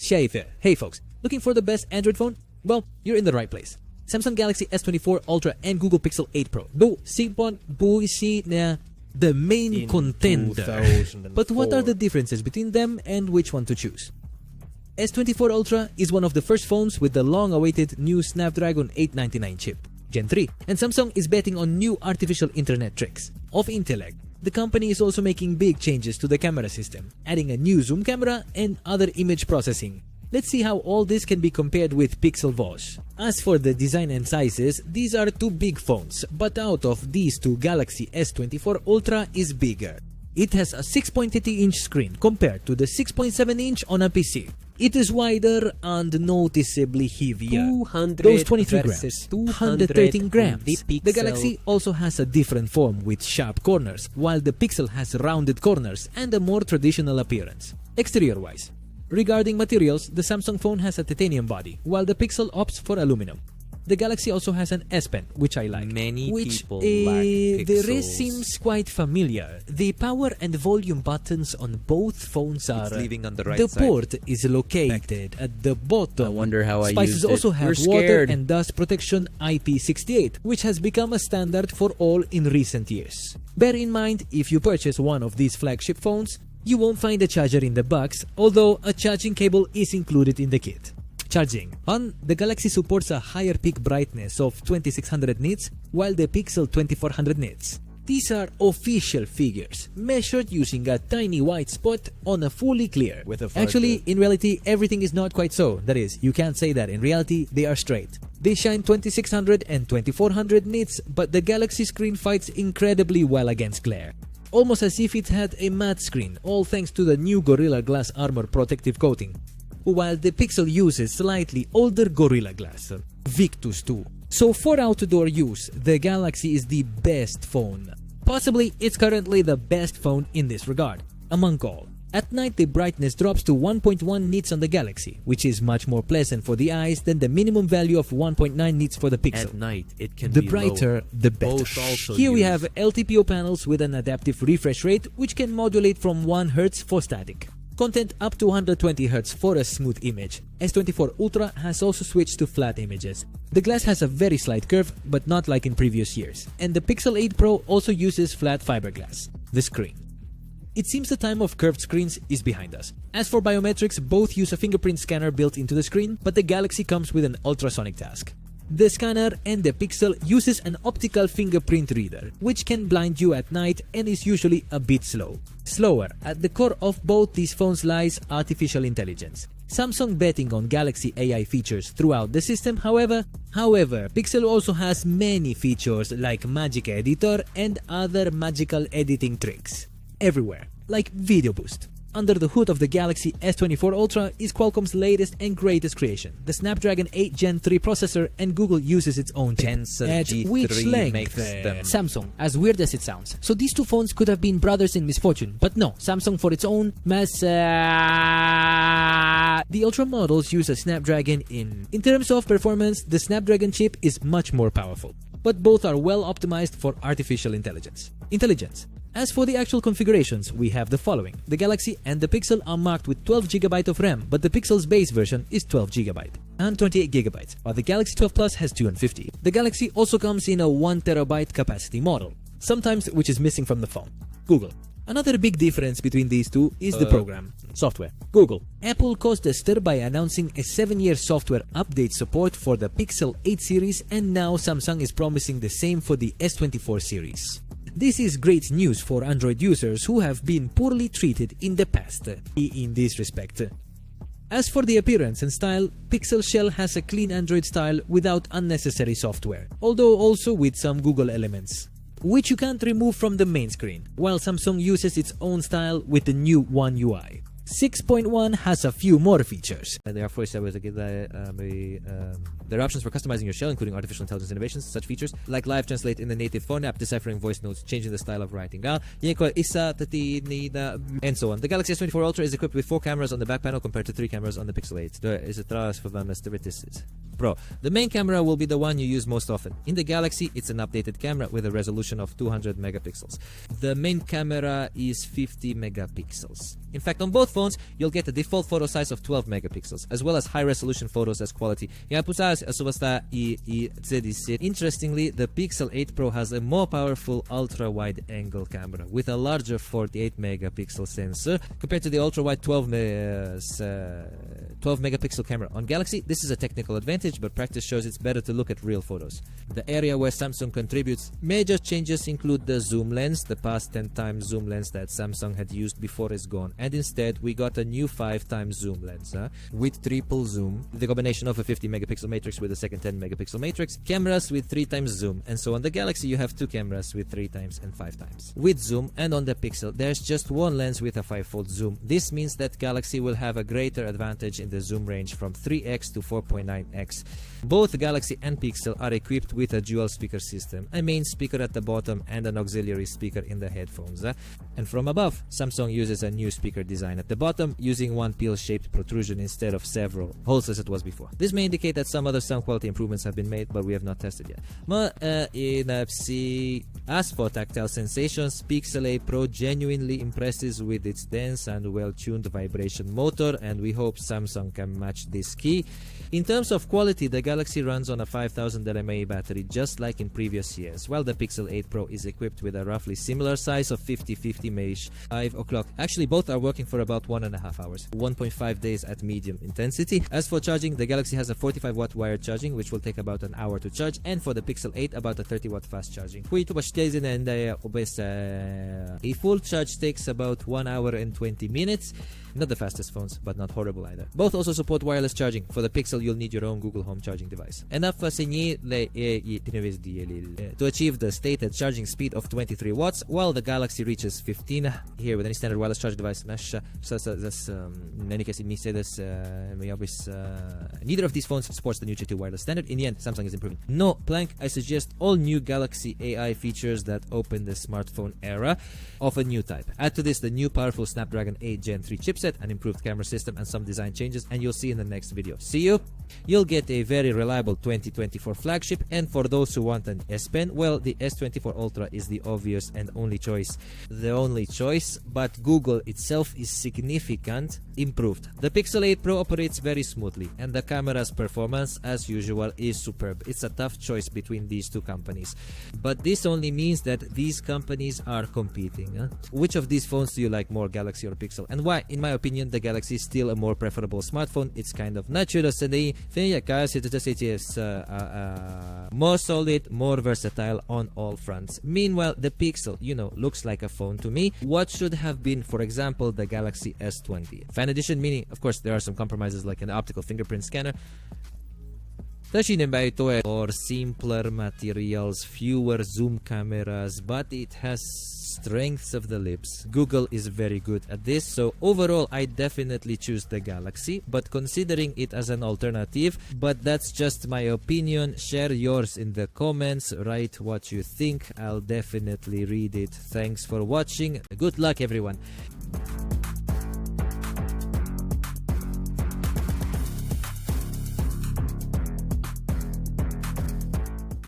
Hey folks, looking for the best Android phone? Well, you're in the right place. Samsung Galaxy S24 Ultra and Google Pixel 8 Pro. Do sipon buisi na the main contender. But what are the differences between them and which one to choose? S24 Ultra is one of the first phones with the long-awaited new Snapdragon 899 chip, Gen 3, and Samsung is betting on new artificial internet tricks of intellect. The company is also making big changes to the camera system, adding a new zoom camera and other image processing. Let's see how all this can be compared with Pixel Vosh. As for the design and sizes, these are two big phones, but out of these two, Galaxy S24 Ultra is bigger. It has a 6.80-inch screen compared to the 6.7-inch on a PC. It is wider and noticeably heavier. 200 Those 23 versus grams, 213 113 grams. the The Galaxy also has a different form with sharp corners, while the Pixel has rounded corners and a more traditional appearance. Exterior-wise, regarding materials, the Samsung phone has a titanium body, while the Pixel opts for aluminum. The Galaxy also has an S Pen, which I like. Many people the like rest Pixels. seems quite familiar. The power and volume buttons on both phones are... leaving on the right the side. port is located at the bottom. I wonder how I Spices used it. also We're have water scared. and dust protection IP68, which has become a standard for all in recent years. Bear in mind, if you purchase one of these flagship phones, you won't find a charger in the box, although a charging cable is included in the kit. Charging. The Galaxy supports a higher peak brightness of 2600 nits, while the Pixel 2400 nits. These are official figures, measured using a tiny white spot on a fully clear. Actually, in reality, everything is not quite so. That is, you can't say that. In reality, they are straight. They shine 2600 and 2400 nits, but the Galaxy screen fights incredibly well against glare. Almost as if it had a matte screen, all thanks to the new Gorilla Glass Armor protective coating. While the Pixel uses slightly older Gorilla Glass, Victus 2. So for outdoor use, the Galaxy is the best phone. Possibly, it's currently the best phone in this regard, among all. At night, the brightness drops to 1.1 nits on the Galaxy, which is much more pleasant for the eyes than the minimum value of 1.9 nits for the Pixel. At night, it can The be brighter, low. the better. Both also Here we use- have LTPO panels with an adaptive refresh rate, which can modulate from 1 Hz for static. Content up to 120 Hz for a smooth image. S24 Ultra has also switched to flat images. The glass has a very slight curve, but not like in previous years. And the Pixel 8 Pro also uses flat fiberglass. The screen. It seems the time of curved screens is behind us. As for biometrics, both use a fingerprint scanner built into the screen, but the Galaxy comes with an ultrasonic task. The scanner and the Pixel uses an optical fingerprint reader, which can blind you at night and is usually a bit slower. At the core of both these phones lies artificial intelligence. Samsung betting on Galaxy AI features throughout the system, however, Pixel also has many features like Magic Editor and other magical editing tricks. Everywhere, like Video Boost. Under the hood of the Galaxy S24 Ultra is Qualcomm's latest and greatest creation, the Snapdragon 8 Gen 3 processor, and Google uses its own chip. Tensor At G3 which length? makes them- Samsung, as weird as it sounds. So these two phones could have been brothers in misfortune, but no, Samsung for its own The Ultra models use a Snapdragon in terms of performance, the Snapdragon chip is much more powerful, but both are well optimized for artificial intelligence. As for the actual configurations, we have the following. The Galaxy and the Pixel are marked with 12GB of RAM, but the Pixel's base version is 12GB and 28GB, while the Galaxy 12 Plus has 250. The Galaxy also comes in a 1TB capacity model, sometimes which is missing from the phone. Google. Another big difference between these two is the program. Software. Google. Apple caused a stir by announcing a 7-year software update support for the Pixel 8 series, and now Samsung is promising the same for the S24 series. This is great news for Android users who have been poorly treated in the past in this respect. As for the appearance and style, Pixel Shell has a clean Android style without unnecessary software, although also with some Google elements, which you can't remove from the main screen, while Samsung uses its own style with the new One UI. 6.1 has a few more features. There are there are options for customizing your shell, including artificial intelligence innovations. Such features like live translate in the native phone app, deciphering voice notes, changing the style of writing, and so on. The Galaxy S24 Ultra is equipped with 4 cameras on the back panel compared to 3 cameras on the Pixel 8. Pro. The main camera will be the one you use most often. In the Galaxy, it's an updated camera with a resolution of 200 megapixels. The main camera is 50 megapixels. In fact, on both phones, you'll get a default photo size of 12 megapixels, as well as high-resolution photos as quality. Interestingly, the Pixel 8 Pro has a more powerful ultra-wide angle camera with a larger 48 megapixel sensor compared to the ultra-wide 12 megapixel camera. On Galaxy, this is a technical advantage, but practice shows it's better to look at real photos. The area where Samsung contributes major changes include the zoom lens. The past 10 times zoom lens that Samsung had used before is gone, and instead we got a new 5 times zoom lens with triple zoom, the combination of a 50 megapixel matrix with a second 10 megapixel matrix, cameras with 3 times zoom, and so on the Galaxy you have 2 cameras with 3 times and 5 times with zoom, and on the Pixel there's just one lens with a 5-fold zoom. This means that Galaxy will have a greater advantage in the zoom range from 3x to 4.9x. Both Galaxy and Pixel are equipped with a dual speaker system, a main speaker at the bottom and an auxiliary speaker in the headphones. And from above, Samsung uses a new speaker design at the bottom, using one pill-shaped protrusion instead of several holes as it was before. This may indicate that some other sound quality improvements have been made, but we have not tested yet. As for tactile sensations, Pixel 8 Pro genuinely impresses with its dense and well-tuned vibration motor, and we hope Samsung can match this key. In terms of quality, the Galaxy runs on a 5000 mAh battery just like in previous years, while the Pixel 8 Pro is equipped with a roughly similar size of 50-50 mesh 5 o'clock. Actually, both are working for about 1.5 hours, 1.5 days at medium intensity. As for charging, the Galaxy has a 45 watt wired charging, which will take about an hour to charge, and for the Pixel 8 about a 30 watt fast charging. A full charge takes about 1 hour and 20 minutes. Not the fastest phones, but not horrible either. Both also support wireless charging. For the Pixel, you'll need your own Google Home charging device. Enough to achieve the stated charging speed of 23 watts, while the Galaxy reaches 15 here with any standard wireless charging device. In any case, neither of these phones supports the new G2 wireless standard. In the end, Samsung is improving. No, Plank, I suggest all new Galaxy AI features that open the smartphone era of a new type. Add to this the new powerful Snapdragon 8 Gen 3 chipset, an improved camera system, and some design changes, and you'll see in the next video. See you! You'll get a very reliable 2024 flagship, and for those who want an S Pen, well, the S24 Ultra is the obvious and only choice. The only choice, but Google itself is significant improved. The Pixel 8 Pro operates very smoothly, and the camera's performance, as usual, is superb. It's a tough choice between these two companies, but this only means that these companies are competing. Which of these phones do you like more, Galaxy or Pixel, and why? In my opinion, the Galaxy is still a more preferable smartphone. It's kind of natural, more solid, more versatile on all fronts. Meanwhile, the Pixel, looks like a phone to me. What should have been, for example, the Galaxy S20 Fan Edition, meaning, of course, there are some compromises like an optical fingerprint scanner, or simpler materials, fewer zoom cameras, but it has strengths of the lips. Google is very good at this, so overall I definitely choose the Galaxy, but considering it as an alternative. But that's just my opinion. Share yours in the comments, write what you think. I'll definitely read it. Thanks for watching. Good luck, everyone.